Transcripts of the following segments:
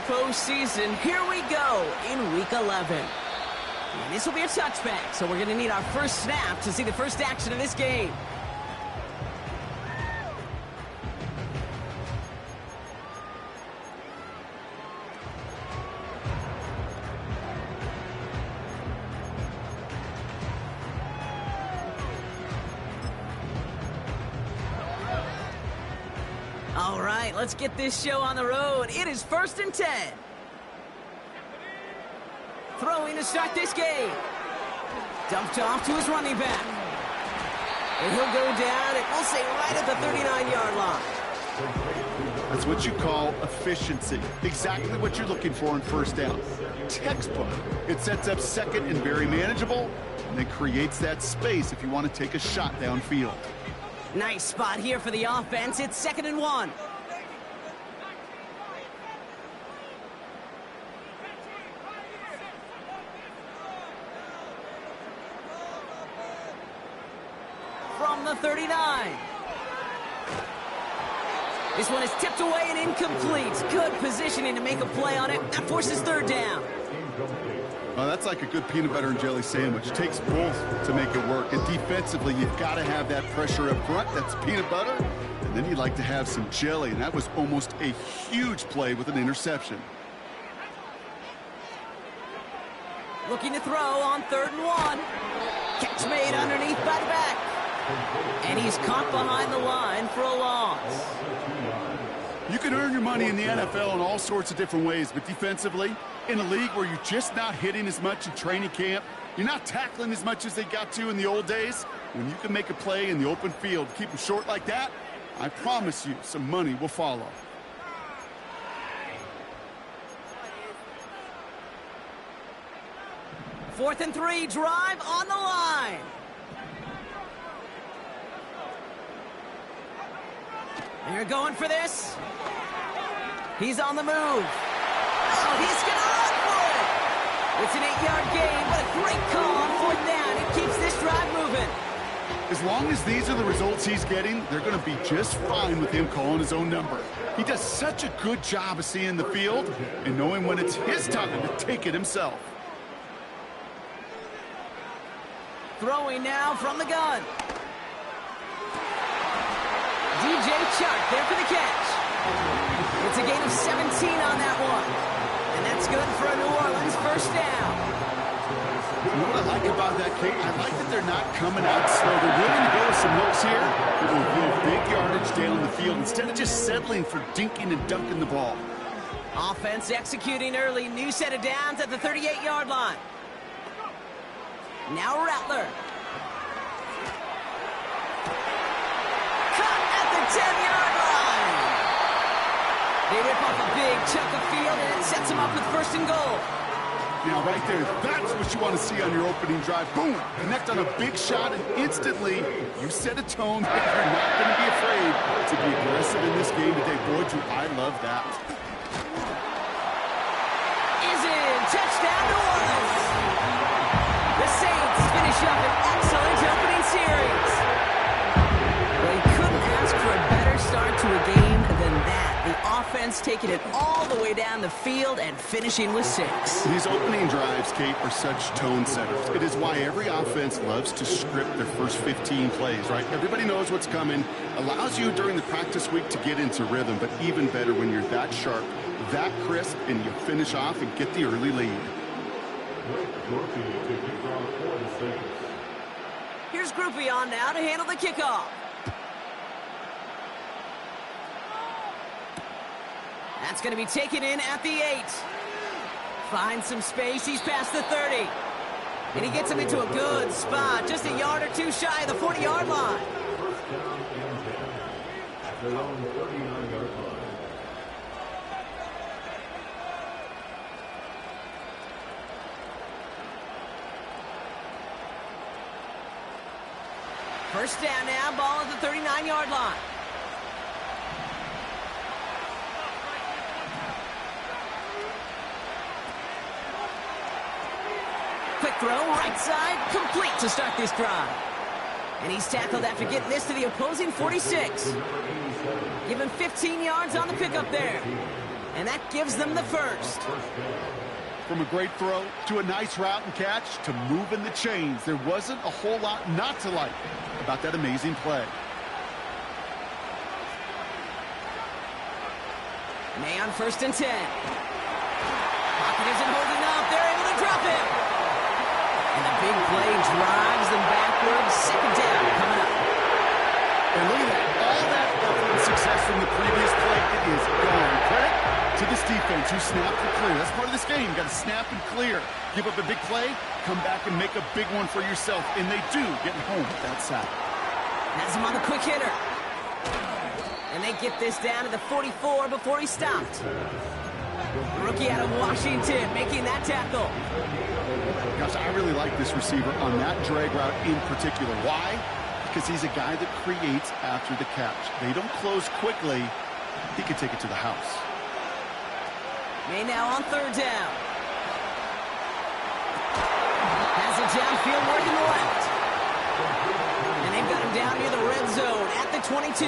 postseason. Here we go in Week 11. And this will be a touchback, so we're going to need our first snap to see the first action of this game. All right, let's get this show on the road. It is 1st and 10. Throwing to start this game. Dumped off to his running back. And he'll go down, and we'll say right at the 39-yard line. That's what you call efficiency. Exactly what you're looking for in first down. Textbook. It sets up second and very manageable, and it creates that space if you want to take a shot downfield. Nice spot here for the offense. It's 2nd and 1. From the 39. This one is tipped away and incomplete. Good positioning to make a play on it. That forces 3rd down. Well, that's like a good peanut butter and jelly sandwich. It takes both to make it work. And defensively, you've got to have that pressure up front. That's peanut butter. And then you'd like to have some jelly. And that was almost a huge play with an interception. Looking to throw on 3rd and 1. Catch made underneath by the back. And he's caught behind the line for a loss. You can earn your money in the NFL in all sorts of different ways, but defensively, in a league where you're just not hitting as much in training camp, you're not tackling as much as they got to in the old days, when you can make a play in the open field, keep them short like that, I promise you some money will follow. Fourth and 3, drive on the line. They're going for this. He's on the move. Oh, he's going to run for it. It's an 8-yard gain, but a great call on 4th down. It keeps this drive moving. As long as these are the results he's getting, they're going to be just fine with him calling his own number. He does such a good job of seeing the field and knowing when it's his time to take it himself. Throwing now from the gun. DJ Chark there for the catch. It's a gain of 17 on that one. And that's good for a New Orleans first down. You know what I like about that, Kate? I like that they're not coming out slow. They're willing to go with some looks here. It will give big yardage down the field instead of just settling for dinking and dunking the ball. Offense executing early. New set of downs at the 38-yard line. Now Rattler. Cut at the 10-yard line. They rip off a big chunk of field, and it sets them up with 1st and goal. Now, right there, that's what you want to see on your opening drive. Boom! Connect on a big shot, and instantly, you set a tone that you're not going to be afraid to be aggressive in this game today. Boy, do I love that. Is in. Touchdown, New Orleans. The Saints finish up an excellent opening series. They couldn't ask for a better start to a game than that. The offense taking it all the way down the field and finishing with 6. These opening drives, Kate, are such tone setters. It is why every offense loves to script their first 15 plays, right? Everybody knows what's coming. Allows you during the practice week to get into rhythm, but even better when you're that sharp, that crisp, and you finish off and get the early lead. Here's Groupie on now to handle the kickoff. That's going to be taken in at the 8. Finds some space. He's past the 30. And he gets him into a good spot. Just a yard or two shy of the 40-yard line. First down now, ball at the 39-yard line. Quick throw, right side, complete to start this drive. And he's tackled after getting this to the opposing 46. Give him 15 yards on the pickup there. And that gives them the first. From a great throw to a nice route and catch to moving the chains, there wasn't a whole lot not to like about that amazing play. May on 1st and 10. Pocket isn't holding up. They're able to drop it. And the big play drives them backwards. 2nd down coming up. And look at that. All that effort and success from the previous play, it is gone. Credit to this defense who snapped and clear. That's part of this game. You got to snap and clear. Give up a big play, come back and make a big one for yourself. And they do, getting home with that sack. Has him on the quick hitter. And they get this down to the 44 before he stopped. Rookie out of Washington making that tackle. Gosh, I really like this receiver on that drag route in particular. Why? Because he's a guy that creates after the catch. They don't close quickly. He can take it to the house. May now on 3rd down. Has it downfield working left. And they've got him down near the red zone at the 22.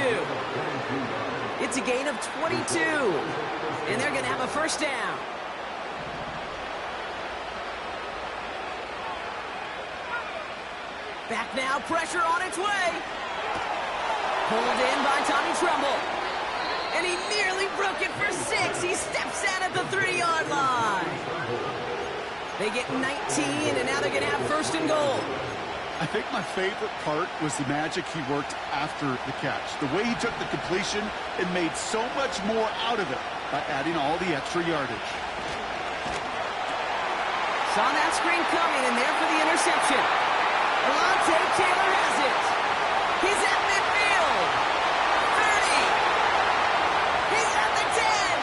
It's a gain of 22. And they're going to have a 1st down. Back now, pressure on its way. Pulled in by Tommy Tremble. And he nearly broke it for 6. He steps out at the 3-yard line. They get 19, and now they're going to have 1st and goal. I think my favorite part was the magic he worked after the catch. The way he took the completion and made so much more out of it by adding all the extra yardage. Saw that screen coming, and there for the interception. Alontae Taylor has it. He's at midfield. 30. He's at the 10.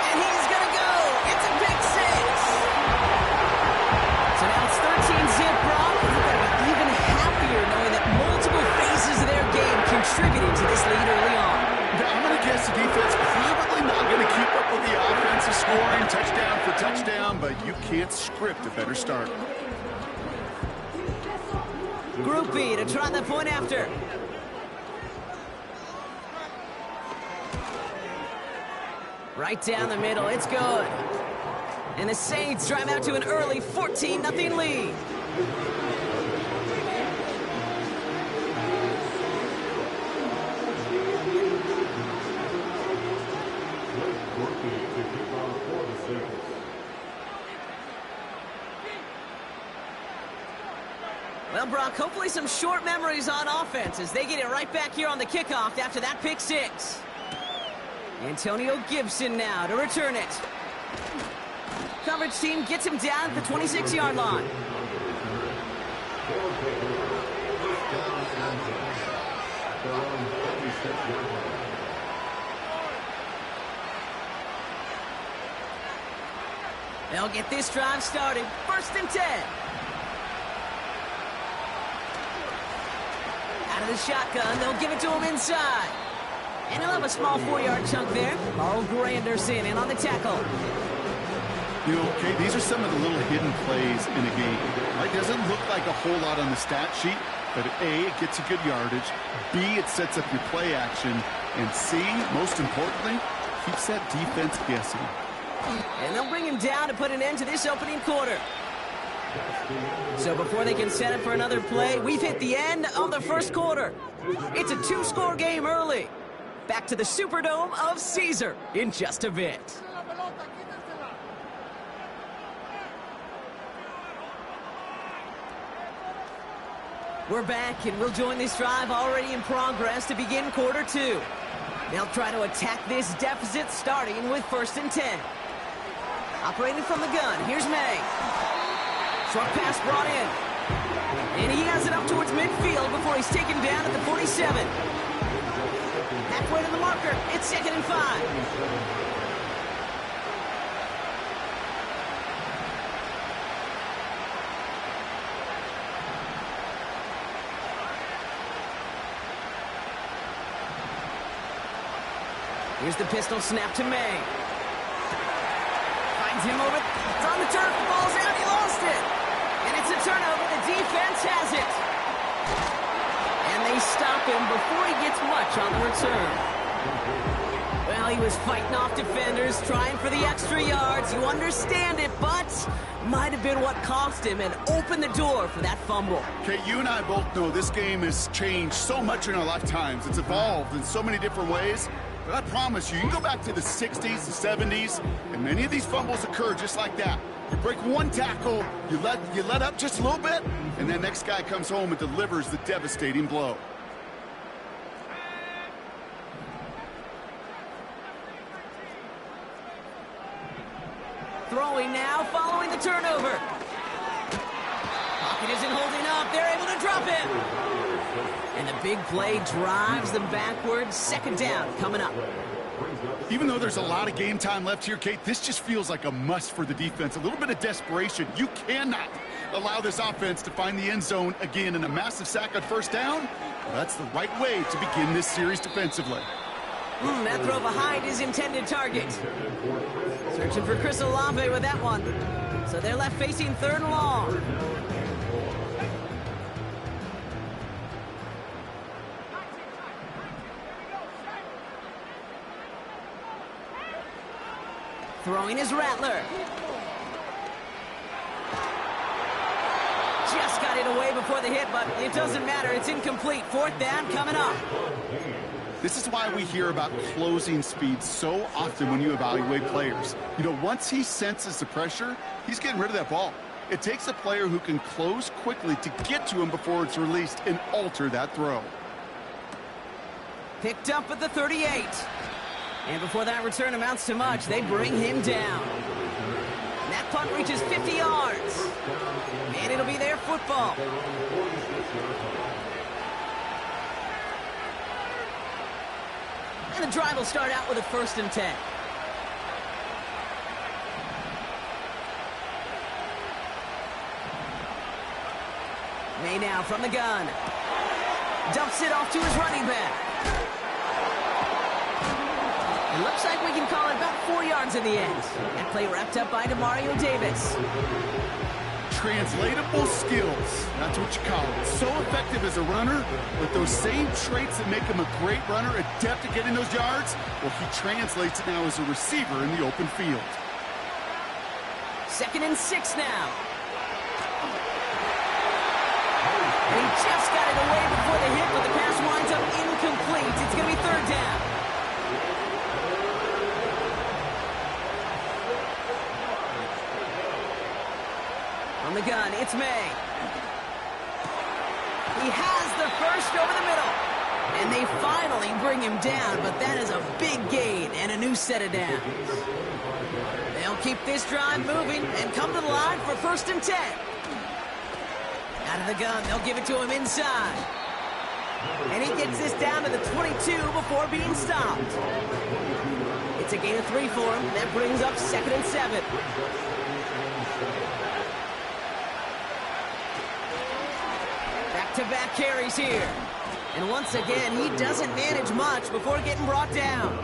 And he's going to go. It's a pick 6. So now it's 13-zip, Brock. You've got to be even happier knowing that multiple phases of their game contributed to this lead early on. I'm going to guess the defense probably not going to keep up with the offensive scoring touchdown for touchdown, but you can't script a better start. Group B to try the point after. Right down the middle, it's good. And the Saints drive out to an early 14-0 lead. Well, Brock, hopefully some short memories on offense as they get it right back here on the kickoff after that pick 6. Antonio Gibson now to return it. Coverage team gets him down at the 26-yard line. They'll get this drive started. 1st and 10. Out of the shotgun, they'll give it to him inside. And he'll have a small 4-yard chunk there. Carl Granderson in on the tackle. You know, okay, these are some of the little hidden plays in a game. Right? Doesn't look like a whole lot on the stat sheet, but A, it gets a good yardage. B, it sets up your play action. And C, most importantly, keeps that defense guessing. And they'll bring him down to put an end to this opening quarter. So before they can set up for another play, we've hit the end of the 1st quarter. It's a 2-score game early. Back to the Superdome of Caesar in just a bit. We're back, and we'll join this drive already in progress to begin quarter 2. They'll try to attack this deficit starting with 1st and 10. Operating from the gun, here's May. Short pass brought in. And he has it up towards midfield before he's taken down at the 47. Halfway to the marker, it's 2nd and 5. Here's the pistol snap to May. Finds him over. It's on the turf. The ball's out. He lost it. And it's a turnover. The defense has it. And they stop him before he gets much on the return. Well, he was fighting off defenders, trying for the extra yards. You understand it, but might have been what cost him and opened the door for that fumble. Okay, you and I both know this game has changed so much in our lifetimes. It's evolved in so many different ways. But I promise you, you can go back to the 60s, the 70s, and many of these fumbles occur just like that. You break one tackle, you let up just a little bit, and then next guy comes home and delivers the devastating blow. Throwing now, following the turnover. Pocket isn't holding up. They're able to drop him. And the big play drives them backwards. Second down coming up. Even though there's a lot of game time left here, Kate, this just feels like a must for the defense. A little bit of desperation. You cannot allow this offense to find the end zone again in a massive sack on first down. Well, that's the right way to begin this series defensively. That throw behind his intended target. Searching for Chris Olave with that one. So they're left facing third and long. Throwing is Rattler. Just got it away before the hit, but it doesn't matter. It's incomplete. Fourth down coming up. This is why we hear about closing speed so often when you evaluate players. You know, once he senses the pressure, he's getting rid of that ball. It takes a player who can close quickly to get to him before it's released and alter that throw. Picked up at the 38. And before that return amounts to much, they bring him down. And that punt reaches 50 yards. And it'll be their football. And the drive will start out with a 1st and 10. May now from the gun. Dumps it off to his running back. It looks like we can call it about 4 yards in the end. That play wrapped up by Demario Davis. Translatable skills. That's what you call it. So effective as a runner, but those same traits that make him a great runner, adept at getting those yards, well, he translates it now as a receiver in the open field. 2nd and 6 now. And he just got it away before the hit, but the pass winds up incomplete. It's going to be 3rd down. On the gun, it's May. He has the first over the middle. And they finally bring him down, but that is a big gain and a new set of downs. They'll keep this drive moving and come to the line for 1st and 10. Out of the gun, they'll give it to him inside. And he gets this down to the 22 before being stopped. It's a gain of 3 for him. That brings up 2nd and 7. Back-to-back carries here. And once again, he doesn't manage much before getting brought down.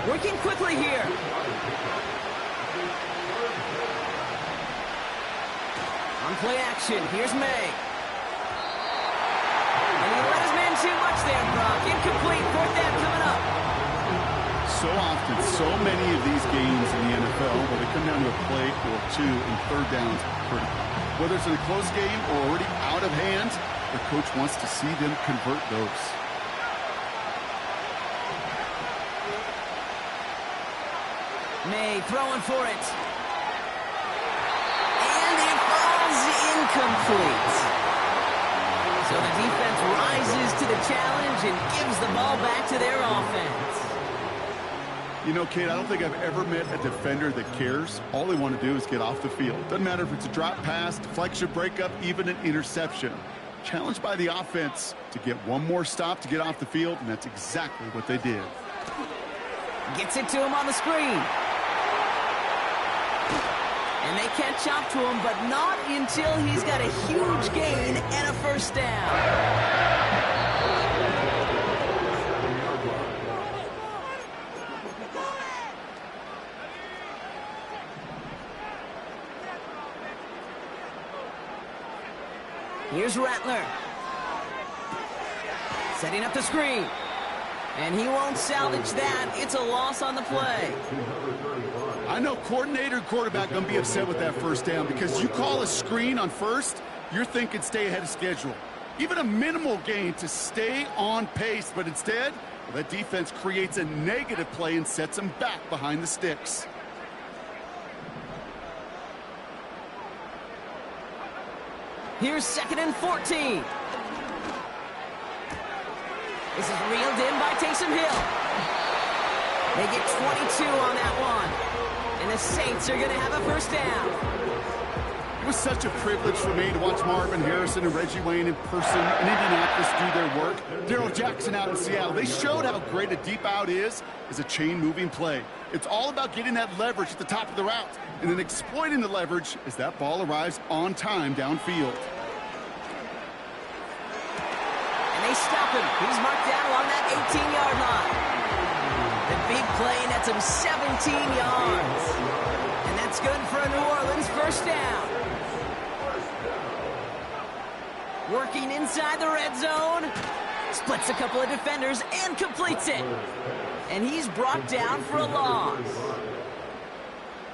Working quickly here. On play action, here's May. And he let his man too much there, Brock. Incomplete, 4th down coming up. So often, so many of these games in the NFL, where they come down to a play or 2 and 3rd downs critical. Whether it's in a close game or already out of hand, the coach wants to see them convert those. May throwing for it. And it falls incomplete. So the defense rises to the challenge and gives the ball back to their offense. You know, Kate, I don't think I've ever met a defender that cares. All they want to do is get off the field. Doesn't matter if it's a drop pass, deflection, breakup, even an interception. Challenged by the offense to get one more stop to get off the field, and that's exactly what they did. Gets it to him on the screen. And they catch up to him, but not until he's got a huge gain and a 1st down. Here's Rattler. Setting up the screen. And he won't salvage that. It's a loss on the play. I know coordinator and quarterback going to be upset with that first down because you call a screen on first, you're thinking stay ahead of schedule. Even a minimal gain to stay on pace, but instead, well, that defense creates a negative play and sets them back behind the sticks. Here's 2nd and 14. This is reeled in by Taysom Hill. They get 22 on that one. And the Saints are going to have a first down. It was such a privilege for me to watch Marvin Harrison and Reggie Wayne in person in Indianapolis do their work. Darrell Jackson out in Seattle. They showed how great a deep out is as a chain-moving play. It's all about getting that leverage at the top of the route and then exploiting the leverage as that ball arrives on time downfield. And they stop him. He's marked down along that 18-yard line. The big play nets him 17 yards. And that's good for a New Orleans first down. Working inside the red zone. Splits a couple of defenders and completes it. And he's brought down for a loss.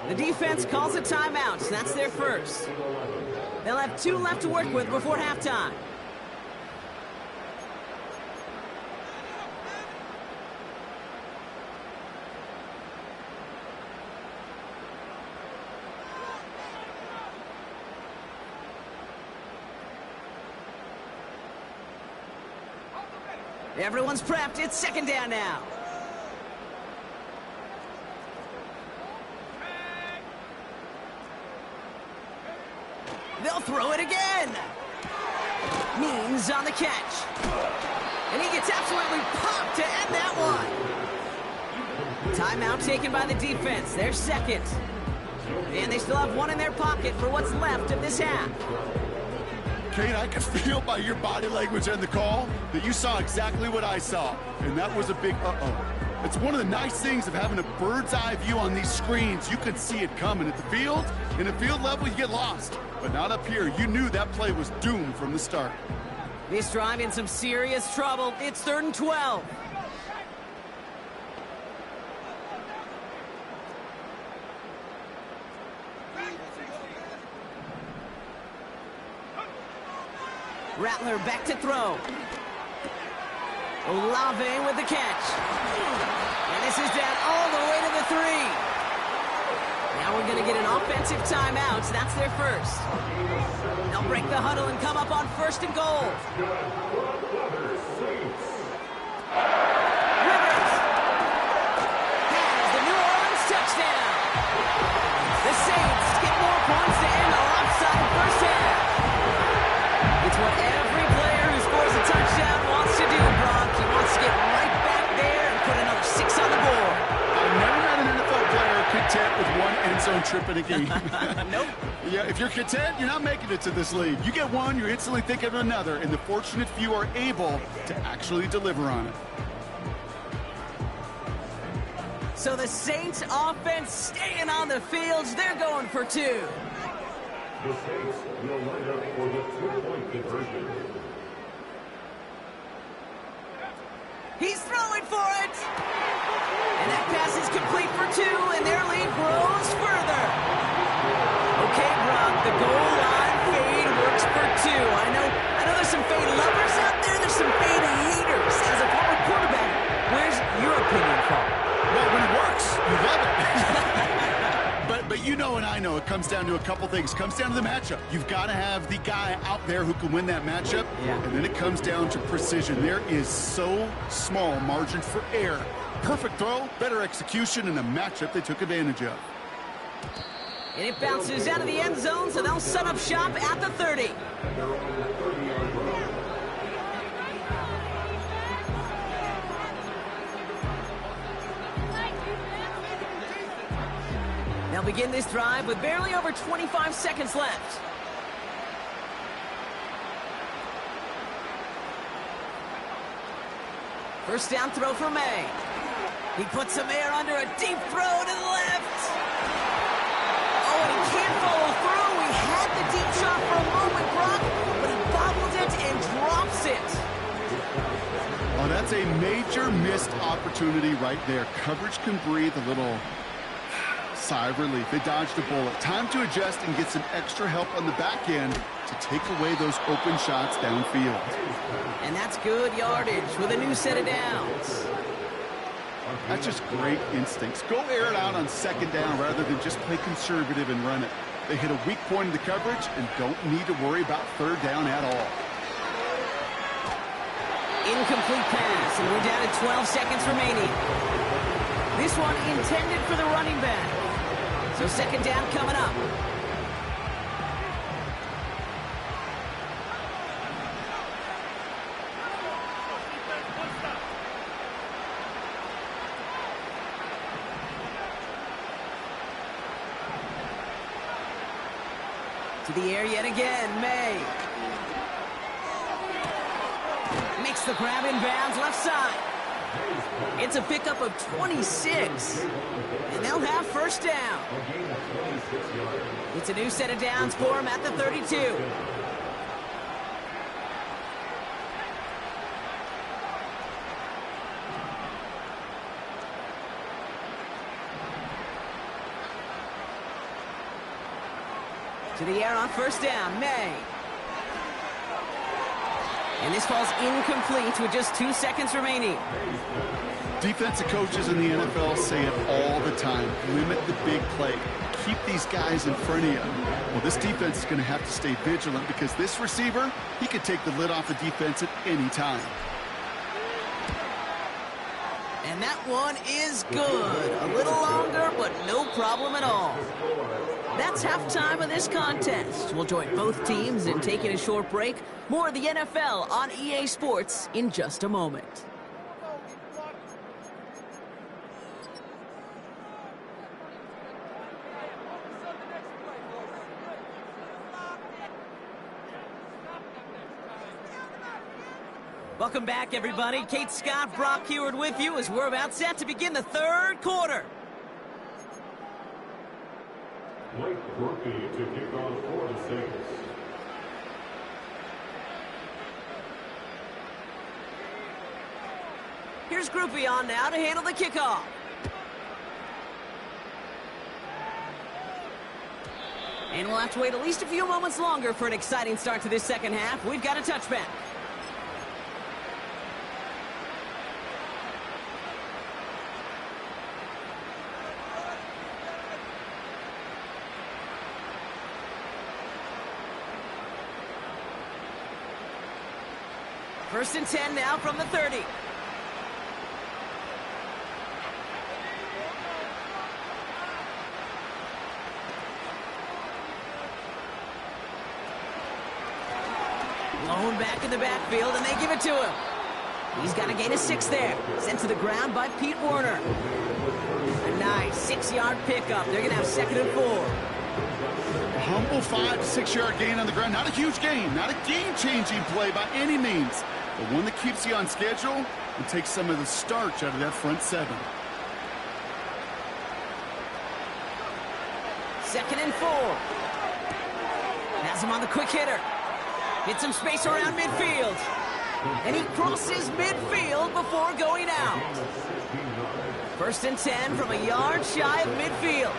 The defense calls a timeout, so that's their first. They'll have 2 left to work with before halftime. Everyone's prepped. It's 2nd down now. They'll throw it again. Means on the catch. And he gets absolutely popped to end that one. Timeout taken by the defense. They're second. And they still have 1 in their pocket for what's left of this half. Kate, I can feel by your body language and the call that you saw exactly what I saw. And that was a big uh-oh. It's one of the nice things of having a bird's eye view on these screens. You could see it coming at the field. In the field level, you get lost. But not up here. You knew that play was doomed from the start. This drive in some serious trouble. It's 3rd and 12. Rattler back to throw. Olave with the catch. And this is down all the way to the 3. Now we're going to get an offensive timeout. So that's their first. They'll break the huddle and come up on 1st and goal. Rivers has the New Orleans touchdown. The Saints get more points to end the lopsided first half. It's what every player who scores a touchdown wants to do, Brock. He wants to get right back there and put another 6 on the board. I've never met an NFL player content with 1 end zone trip in a game. Nope. Yeah, if you're content, you're not making it to this league. You get one, you're instantly thinking of another, and the fortunate few are able to actually deliver on it. So the Saints offense staying on the fields. They're going for 2. The Saints will line up for the 2-point conversion. He's throwing for it. And that pass is complete for 2, and their lead grows further. Okay, Brock, the goal line fade works for 2. I know there's some fade lovers out there. There's some fade haters. As a former quarterback, where's your opinion from? Well, when it works, you love it. But you know and I know it comes down to a couple things. It comes down to the matchup. You've got to have the guy out there who can win that matchup. Yeah. And then it comes down to precision. There is so small margin for error. Perfect throw, better execution, and a matchup they took advantage of. And it bounces out of the end zone, so they'll set up shop at the 30. They'll begin this drive with barely over 25 seconds left. First down throw for May. He puts some air under a deep throw to the left. Oh, and he can't follow through. He had the deep shot for a moment, Brock, but he bobbled it and drops it. Oh, that's a Major missed opportunity right there. Coverage can breathe a little sigh of relief. They dodged a bullet. Time to adjust and get some extra help on the back end to take away those open shots downfield. And that's good yardage with a new set of downs. That's just great instincts. Go air it out on second down rather than just play conservative and run it. They hit a weak point in the coverage and don't need to worry about third down at all. Incomplete pass, and we're down to 12 seconds remaining. This one intended for the running back. So second down coming up. To the air yet again, May. Makes the grab in bounds left side. It's a pickup of 26. And they'll have first down. It's a new set of downs for him at the 32. To the air on first down, May. And this falls incomplete with just 2 seconds remaining. Defensive coaches in the NFL say it all the time. Limit the big play. Keep these guys in front of you. Well, this defense is going to have to stay vigilant because this receiver, he could take the lid off the defense at any time. And that one is good. A little longer, but no problem at all. That's halftime of this contest. We'll join both teams in taking a short break. More of the NFL on EA Sports in just a moment. Welcome back, everybody. Kate Scott, Brock Heward with you as we're about set to begin the third quarter. Blake Brookie to kick off for the Saints. Here's Groupie on now to handle the kickoff. And we'll have to wait at least a few moments longer for an exciting start to this second half. We've got a touchback. First and 10 now from the 30. Blown back in the backfield, and they give it to him. He's got a gain of 6 there. Sent to the ground by Pete Werner. A nice 6-yard pickup. They're going to have second and 4. A humble 5 to 6 yard gain on the ground. Not a huge gain. Not a game-changing play by any means. But one that keeps you on schedule and takes some of the starch out of that front 7. Second and 4. Has him on the quick hitter. Hits some space around midfield. And he crosses midfield before going out. First and 10 from a yard shy of midfield.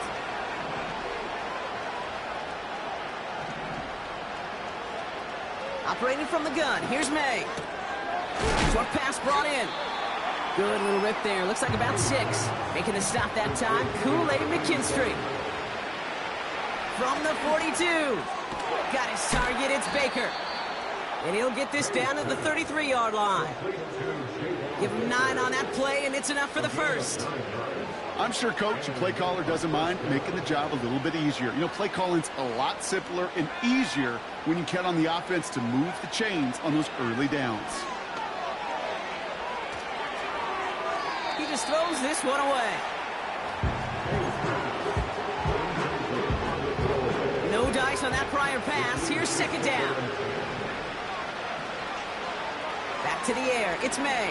Operating from the gun. Here's May. Short pass brought in. Good little rip there. Looks like about 6. Making the stop that time, Kool-Aid McKinstry. From the 42. Got his target. It's Baker. And he'll get this down to the 33-yard line. Give him 9 on that play, and it's enough for the first. I'm sure coach and play caller doesn't mind making the job a little bit easier. You know, play calling's a lot simpler and easier when you count on the offense to move the chains on those early downs. He just throws this one away. No dice on that prior pass. Here's second down. Back to the air. It's May.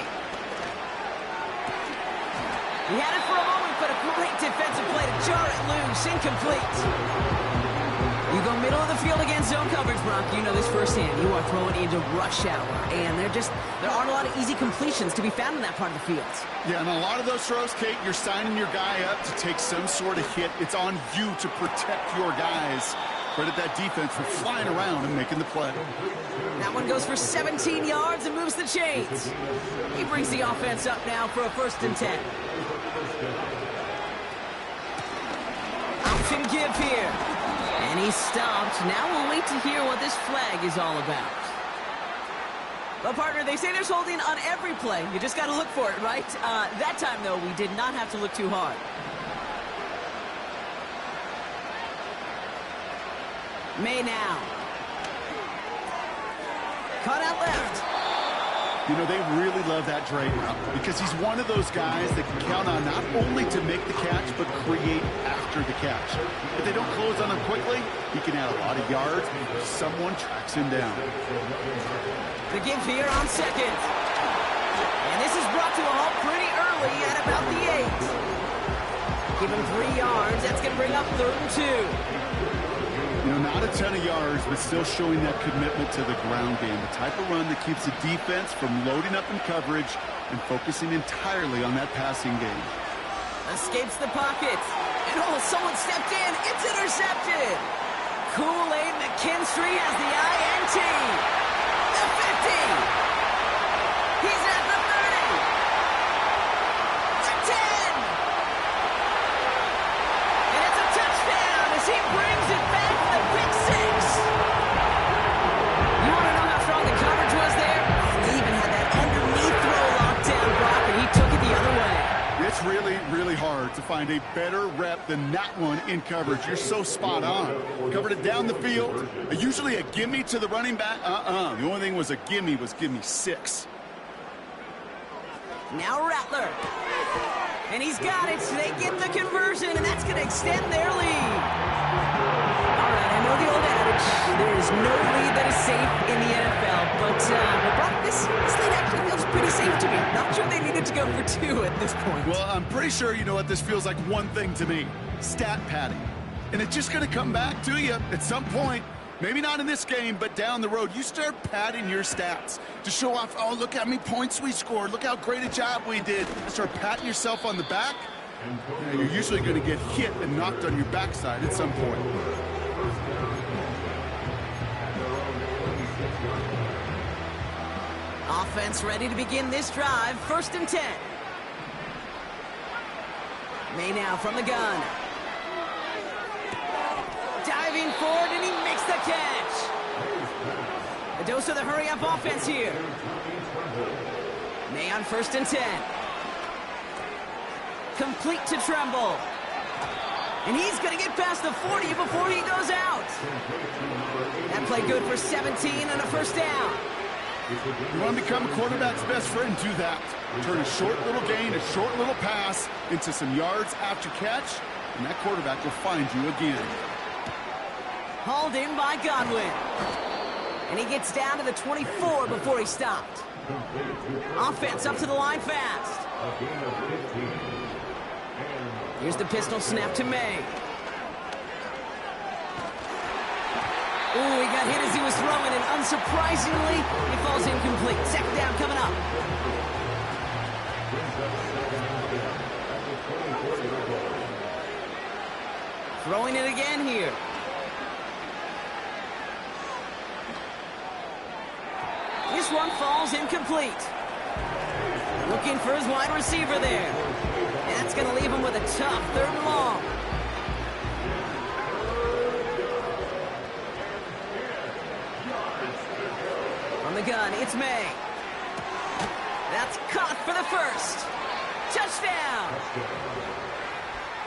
He had it for a moment, but a great defensive play to jar it loose. Incomplete. You go middle of the field against zone coverage, Brock. You know this firsthand. You are throwing into rush hour, and there aren't a lot of easy completions to be found in that part of the field. Yeah, and a lot of those throws, Kate, you're signing your guy up to take some sort of hit. It's on you to protect your guys. Credit that defense for flying around and making the play. That one goes for 17 yards and moves the chains. He brings the offense up now for a 1st and 10. Option give here. And he's stopped. Now we'll wait to hear what this flag is all about. Well, partner, they say there's holding on every play. You just got to look for it, right? That time, though, we did not have to look too hard. May now. Cut out left. You know, they really love that Dre route because he's one of those guys that can count on not only to make the catch, but create after the catch. If they don't close on him quickly, he can add a lot of yards before someone tracks him down. The give here on 2nd. And this is brought to a halt pretty early at about the 8. Give him 3 yards. That's going to bring up 3rd and 2. You know, not a ton of yards, but still showing that commitment to the ground game. The type of run that keeps the defense from loading up in coverage and focusing entirely on that passing game. Escapes the pocket. And someone stepped in. It's intercepted. Kool-Aid McKinstry has the INT. The 50. He's at the 30. The 10. And it's a touchdown as he brings it back. It's really, really hard to find a better rep than that one in coverage. You're so spot on. Covered it down the field. Usually a gimme to the running back. The only thing was a gimme 6. Now Rattler. And he's got it. They get the conversion, and that's going to extend their lead. All right, I know the old adage, there is no lead that is safe in the NFL, but Brock, this lead actually feels pretty safe to me. Not sure they needed to go for 2 at this point. Well, I'm pretty sure you know what this feels like one thing to me. Stat padding. And it's just going to come back to you at some point. Maybe not in this game, but down the road. You start padding your stats to show off, oh, look how many points we scored. Look how great a job we did. Start patting yourself on the back. You're usually going to get hit and knocked on your backside at some point. Offense ready to begin this drive. 1st and 10. May now from the gun. Diving forward, and he makes the catch. A dose of the hurry-up offense here. May on 1st and 10. Complete to Tremble. And he's going to get past the 40 before he goes out. That play good for 17 and a 1st down. You want to become a quarterback's best friend, do that. Turn a short little gain, a short little pass into some yards after catch, and that quarterback will find you again. Hauled in by Godwin. And he gets down to the 24 before he stopped. Offense up to the line fast. Here's the pistol snap to May. Ooh, he got hit as he was throwing, and unsurprisingly, he falls incomplete. 2nd down coming up. Throwing it again here. This one falls incomplete. Looking for his wide receiver there. And that's going to leave him with a tough 3rd and long. From the gun, it's May. That's caught for the 1st. Touchdown!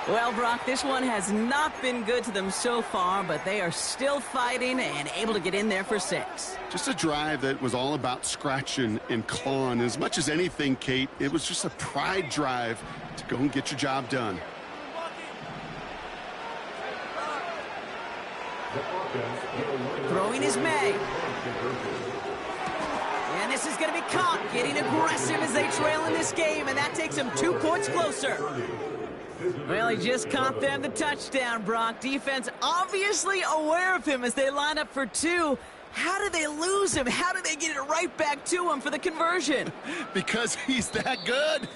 Well, Brock, this one has not been good to them so far, but they are still fighting and able to get in there for 6. Just a drive that was all about scratching and clawing. As much as anything, Kate, it was just a pride drive to go and get your job done. Throwing is May. And this is going to be caught, getting aggressive as they trail in this game, and that takes them 2 points closer. Well, he just caught them the touchdown, Brock. Defense obviously aware of him as they line up for two. How do they lose him? How do they get it right back to him for the conversion? Because he's that good.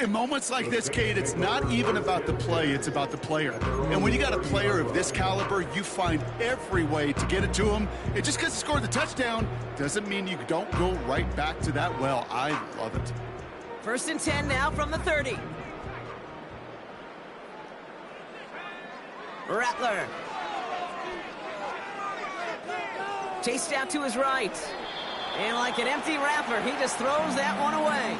In moments like this, Kate, it's not even about the play, it's about the player. And when you got a player of this caliber, you find every way to get it to him. And just because he scored the touchdown doesn't mean you don't go right back to that well. I love it. 1st and 10 now from the 30. Rattler. Chased out to his right. And like an empty wrapper, he just throws that one away.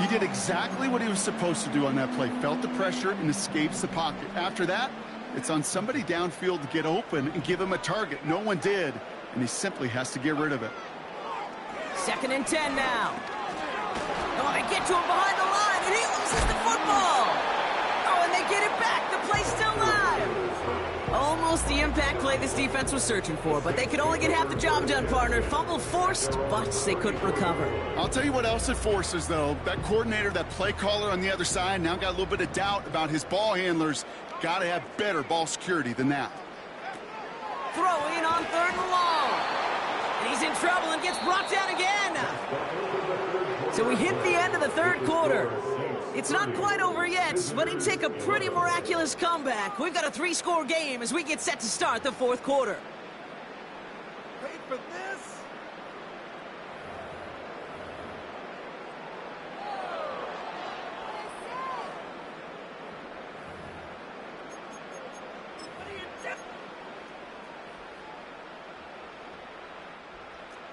He did exactly what he was supposed to do on that play. Felt the pressure and escapes the pocket. After that, it's on somebody downfield to get open and give him a target. No one did, and he simply has to get rid of it. 2nd and 10 now. Oh, they get to him behind the line, and he loses the football. Oh, and they get it back. The play's still live. Almost the impact play this defense was searching for, but they could only get half the job done, partner. Fumble forced, but they couldn't recover. I'll tell you what else it forces, though. That coordinator, that play caller on the other side, now got a little bit of doubt about his ball handlers. Got to have better ball security than that. Throwing on 3rd and long. And he's in trouble and gets brought down again. So we hit the end of the 3rd quarter. It's not quite over yet, but he'd take a pretty miraculous comeback. We've got a 3-score game as we get set to start the 4th quarter. Wait for this.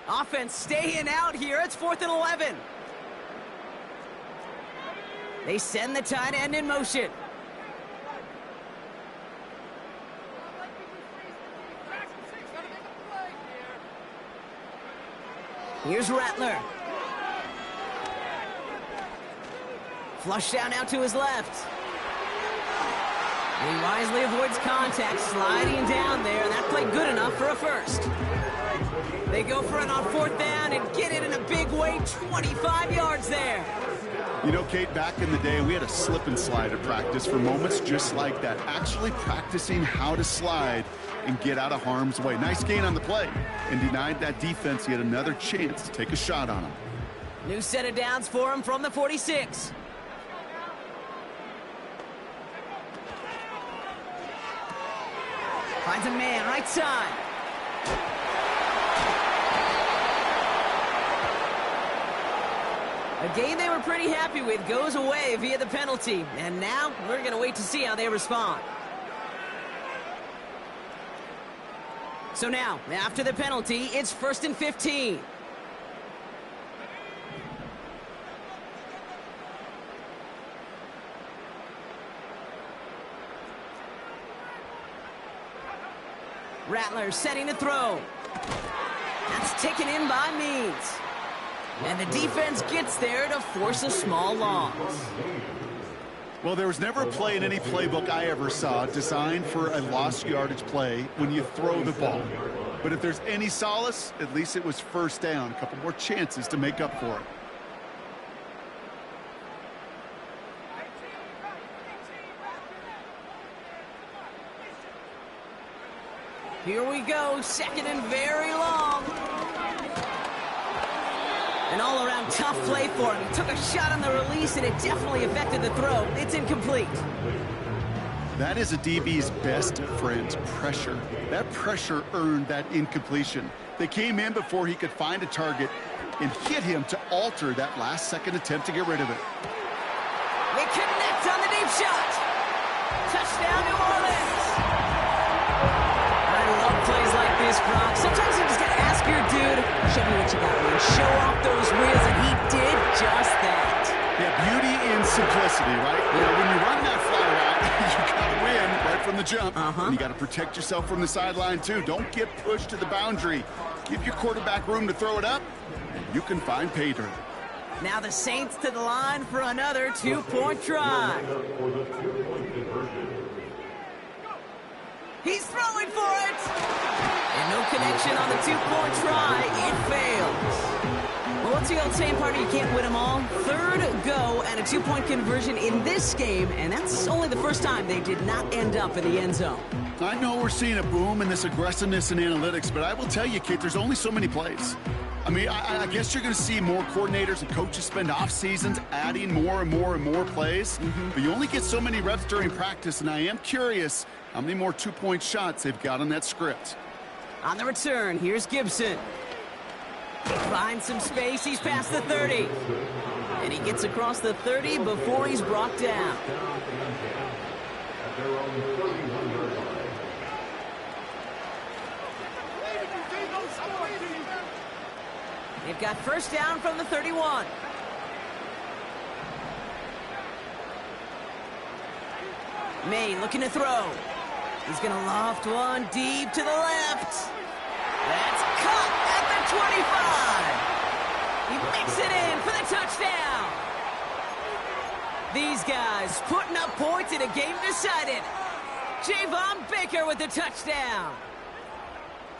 Offense staying out here. It's 4th and 11. They send the tight end in motion. Here's Rattler. Flush down out to his left. He wisely avoids contact, sliding down there. That played good enough for a first. They go for it on 4th down and get it in a big way, 25 yards there. You know, Kate, back in the day, we had a slip and slide at practice for moments just like that. Actually practicing how to slide and get out of harm's way. Nice gain on the play, and denied that defense yet another chance to take a shot on him. New set of downs for him from the 46. Finds a man, right side. A game they were pretty happy with goes away via the penalty. And now we're going to wait to see how they respond. So now, after the penalty, it's 1st and 15. Rattler setting to throw. That's taken in by Means. And the defense gets there to force a small loss. Well, there was never a play in any playbook I ever saw designed for a lost yardage play when you throw the ball. But if there's any solace, at least it was 1st down. A couple more chances to make up for it. Here we go, 2nd and very long. An all-around tough play for him. He took a shot on the release, and it definitely affected the throw. It's incomplete. That is a DB's best friend, pressure. That pressure earned that incompletion. They came in before he could find a target and hit him to alter that last-second attempt to get rid of it. They connect on the deep shot. Touchdown, New Orleans. I love plays like this, Brock. Sometimes you just got to ask your dude, show me what you got, man. Show off those wheels, and he did just that. Yeah, beauty in simplicity, right? You know, when you run that fly route, you got to win right from the jump. And you got to protect yourself from the sideline, too. Don't get pushed to the boundary. Give your quarterback room to throw it up, and you can find pay dirt. Now the Saints to the line for another two-point try. He's throwing for it! And no connection on the two-point try. It fails. Well, what's the old saying, partner? You can't win them all. Third go and a 2-point conversion in this game, and that's only the first time they did not end up in the end zone. I know we're seeing a boom in this aggressiveness in analytics, but I will tell you, Kate, there's only so many plays. I mean, I guess you're going to see more coordinators and coaches spend off seasons adding more and more and more plays, but you only get so many reps during practice, and I am curious how many more 2-point shots they've got on that script. On the return, here's Gibson. Finds some space, he's past the 30. And he gets across the 30 before he's brought down. They've got first down from the 31. May looking to throw. He's going to loft one deep to the left. That's caught at the 25. He makes it in for the touchdown. These guys putting up points in a game decided. Javon Baker with the touchdown.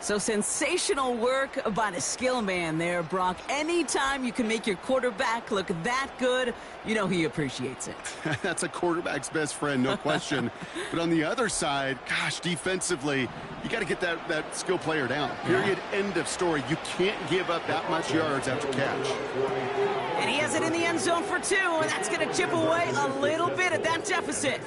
So sensational work by the skill man there, Brock. Anytime you can make your quarterback look that good, you know he appreciates it. That's a quarterback's best friend, no question. But on the other side, gosh, defensively, you got to get that skill player down. Period, end of story. You can't give up that much yards after catch. And he has it in the end zone for 2, and that's going to chip away a little bit at that deficit.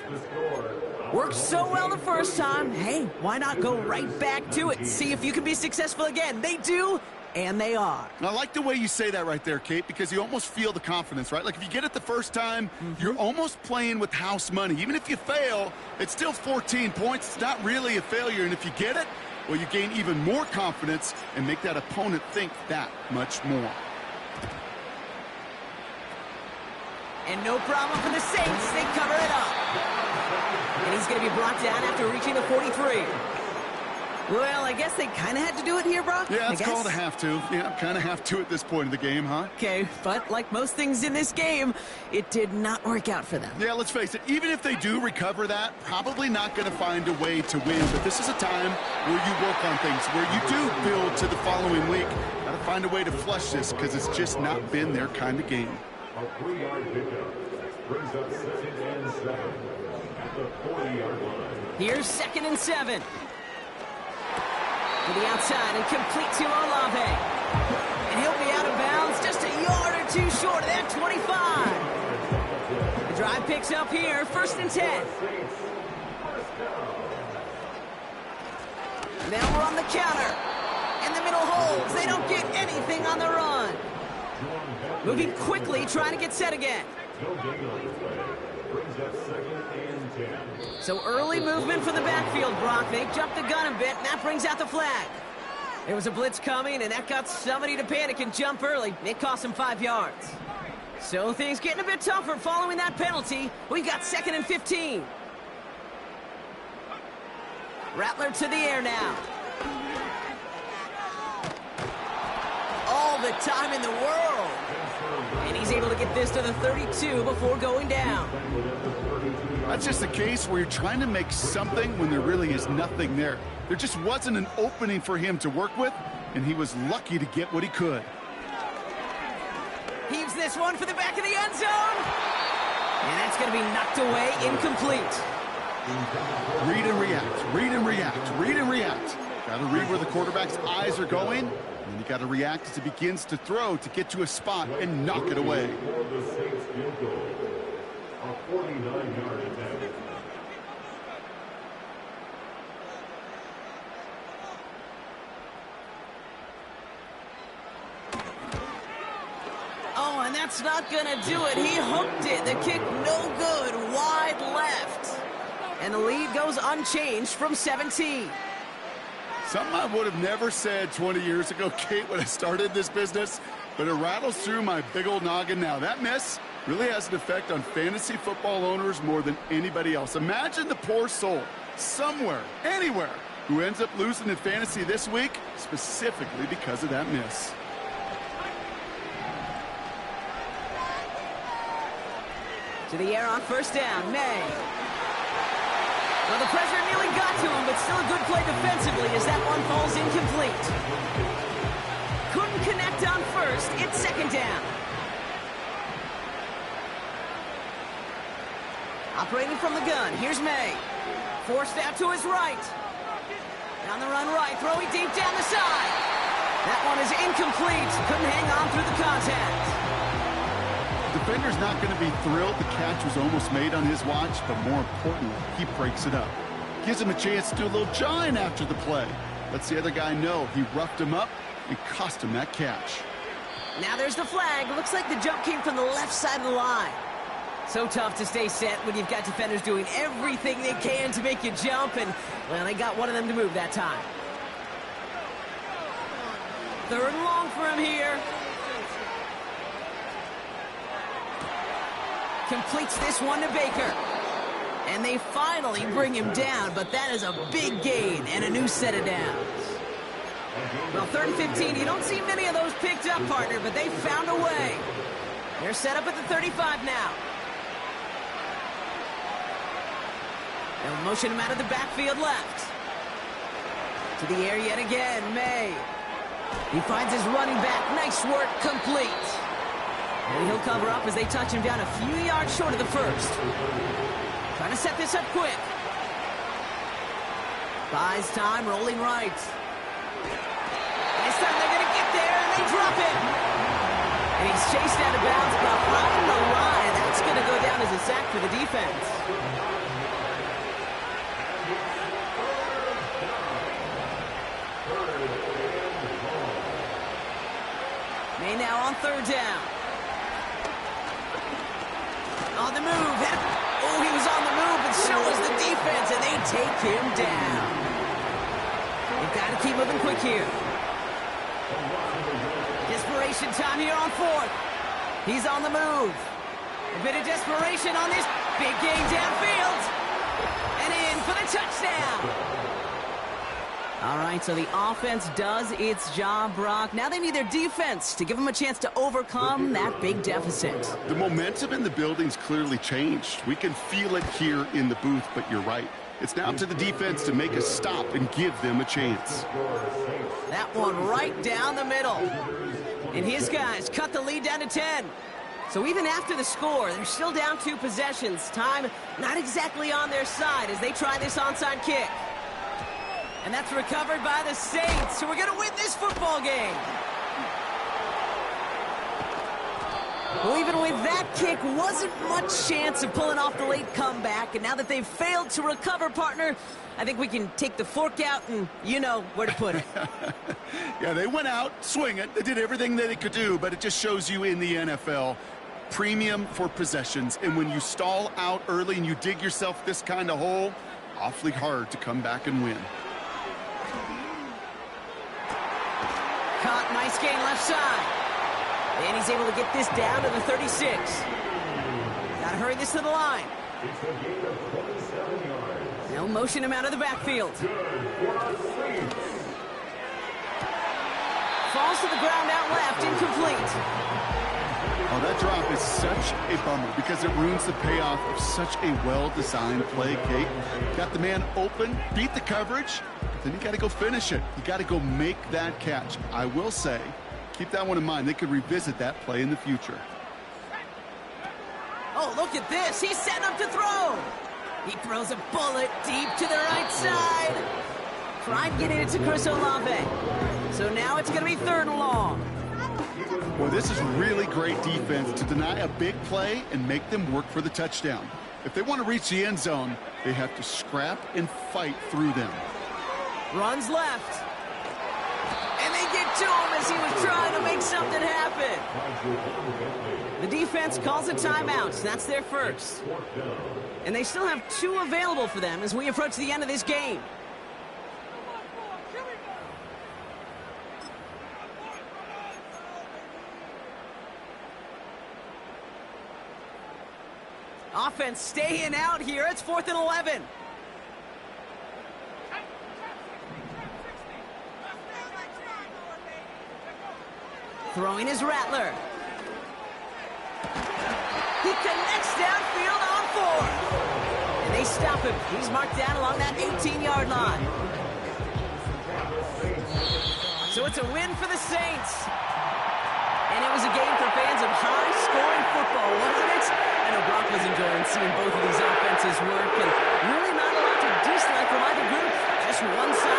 Worked so well the first time. Hey, why not go right back to it? See if you can be successful again. They do, and they are. And I like the way you say that right there, Kate, because you almost feel the confidence, right? Like if you get it the first time, you're almost playing with house money. Even if you fail, it's still 14 points. It's not really a failure. And if you get it, well, you gain even more confidence and make that opponent think that much more. And no problem for the Saints. They cover it up. And he's going to be brought down after reaching the 43. Well, I guess they kind of had to do it here, Brock. Yeah, it's called a have to. Yeah, kind of have to at this point in the game, huh? Okay, but like most things in this game, it did not work out for them. Yeah, let's face it. Even if they do recover that, probably not going to find a way to win. But this is a time where you work on things, where you do build to the following week. Got to find a way to flush this because it's just not been their kind of game. A 3-yard pickup brings up 2nd and 7 at the 40-yard line. Here's 2nd and 7. To the outside and complete to Olave. And he'll be out of bounds just a yard or 2 short of that 25. The drive picks up here, 1st and 10. Now we're on the counter. And the middle holds. They don't get anything on the run. Moving quickly, trying to get set again. So early movement from the backfield, Brock. They jumped the gun a bit, and that brings out the flag. There was a blitz coming, and that got somebody to panic and jump early. It cost them 5 yards. So things getting a bit tougher following that penalty. We've got 2nd and 15. Rattler to the air now. All the time in the world. And he's able to get this to the 32 before going down. That's just a case where you're trying to make something when there really is nothing there. There just wasn't an opening for him to work with, and he was lucky to get what he could. Heaves this one for the back of the end zone. And that's going to be knocked away, incomplete. Read and react, read and react, read and react. Got to read where the quarterback's eyes are going, and you got to react as he begins to throw to get to a spot and knock it away. A 49-yard attempt. Oh, and that's not going to do it. He hooked it. The kick no good, wide left. And the lead goes unchanged from 17. Something I would have never said 20 years ago, Kate, when I started this business, but it rattles through my big old noggin now. That miss really has an effect on fantasy football owners more than anybody else. Imagine the poor soul somewhere, anywhere, who ends up losing in fantasy this week, specifically because of that miss. To the air on 1st down, May. Well, the pressure nearly got to him, but still a good play defensively as that one falls incomplete. Couldn't connect on 1st. It's 2nd Operating from the gun, here's May. Forced out to his right. Down the run right, throwing deep down the side. That one is incomplete. Couldn't hang on through the contact. The defender's not going to be thrilled the catch was almost made on his watch, but more importantly, he breaks it up. Gives him a chance to do a little jawing after the play. Lets the other guy know he roughed him up and cost him that catch. Now there's the flag. Looks like the jump came from the left side of the line. So tough to stay set when you've got defenders doing everything they can to make you jump, and, well, they got one of them to move that time. 3rd and long for him here. Completes this one to Baker. And they finally bring him down, but that is a big gain and a new set of downs. Well, 3rd and 15, you don't see many of those picked up, partner, but they found a way. They're set up at the 35 now. They'll motion him out of the backfield left. To the air yet again, May. He finds his running back. Nice work, complete. And he'll cover up as they touch him down a few yards short of the first. Trying to set this up quick. Buys time, rolling right. This time they're going to get there, and they drop it. And he's chased out of bounds behind the line. That's going to go down as a sack for the defense. May now on 3rd down. On the move. Oh, he was on the move, and so was the defense, and they take him down. They've got to keep moving quick here. Desperation time here on 4th. He's on the move. A bit of desperation on this big game downfield. And in for the touchdown. All right, so the offense does its job, Brock. Now they need their defense to give them a chance to overcome that big deficit. The momentum in the building's clearly changed. We can feel it here in the booth, but you're right. It's now up to the defense to make a stop and give them a chance. That one right down the middle. And his guys cut the lead down to 10. So even after the score, they're still down 2 possessions. Time not exactly on their side as they try this onside kick. And that's recovered by the Saints, who are going to win this football game. Well, even with that kick, wasn't much chance of pulling off the late comeback. And now that they've failed to recover, partner, I think we can take the fork out and you know where to put it. Yeah, they went out swinging. They did everything that they could do, but it just shows you in the NFL, premium for possessions. And when you stall out early and you dig yourself this kind of hole, awfully hard to come back and win. Caught, nice gain left side. And he's able to get this down to the 36. Gotta hurry this to the line. They'll motion him out of the backfield. Falls to the ground out left, incomplete. Oh, that drop is such a bummer because it ruins the payoff of such a well-designed play, Kate. Got the man open, beat the coverage, then you got to go finish it. You got to go make that catch. I will say, keep that one in mind. They could revisit that play in the future. Oh, look at this. He's setting up to throw. He throws a bullet deep to the right side. Tried getting it to Chris Olave. So now it's going to be 3rd and long. Boy, this is really great defense to deny a big play and make them work for the touchdown. If they want to reach the end zone, they have to scrap and fight through them. Runs left. And they get to him as he was trying to make something happen. The defense calls a timeout. That's their first. And they still have 2 available for them as we approach the end of this game. Offense staying out here. It's 4th and 11. Throwing his Rattler. He connects downfield on 4. And they stop him. He's marked down along that 18-yard line. So it's a win for the Saints. And it was a game for fans of high-scoring football, wasn't it? know Brock was enjoying seeing both of these offenses work, and really not a lot to dislike from either group. Just one side